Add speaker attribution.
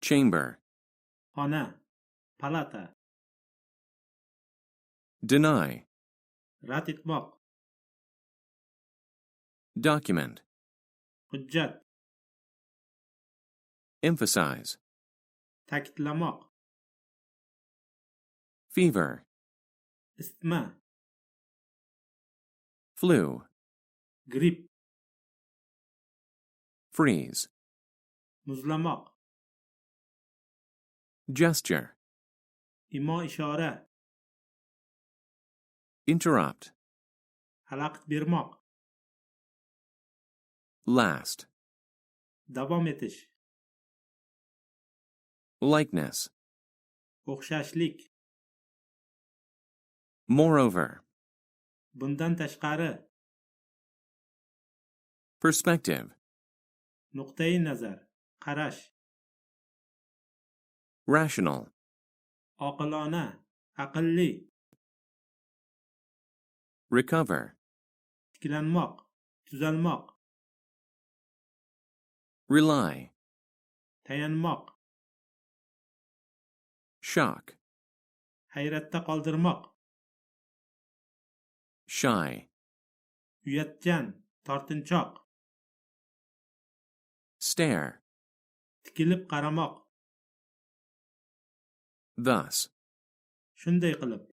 Speaker 1: chamber,
Speaker 2: xona, palata,
Speaker 1: deny,
Speaker 2: rad etmoq,
Speaker 1: document,
Speaker 2: hujjat,
Speaker 1: emphasize,
Speaker 2: ta'kidlamoq,
Speaker 1: fever,
Speaker 2: isitma,
Speaker 1: flu,
Speaker 2: gripp,
Speaker 1: freeze,
Speaker 2: muzlamoq,
Speaker 1: gesture,
Speaker 2: imo ishora,
Speaker 1: interrupt,
Speaker 2: xalaqit bermoq,
Speaker 1: last,
Speaker 2: davom etish,
Speaker 1: likeness,
Speaker 2: o'xshashlik,
Speaker 1: moreover,
Speaker 2: bundan tashqari,
Speaker 1: perspective,
Speaker 2: nuqtai nazar, qarash,
Speaker 1: rational,
Speaker 2: oqilona, aqlli,
Speaker 1: recover,
Speaker 2: tiklanmoq, tuzalmoq,
Speaker 1: rely,
Speaker 2: tayanmoq,
Speaker 1: shock,
Speaker 2: hayratda qoldirmoq,
Speaker 1: shy,
Speaker 2: uyatchan, tortinchoq,
Speaker 1: stare,
Speaker 2: tikilib qaramoq,
Speaker 1: thus,
Speaker 2: shunday qilib,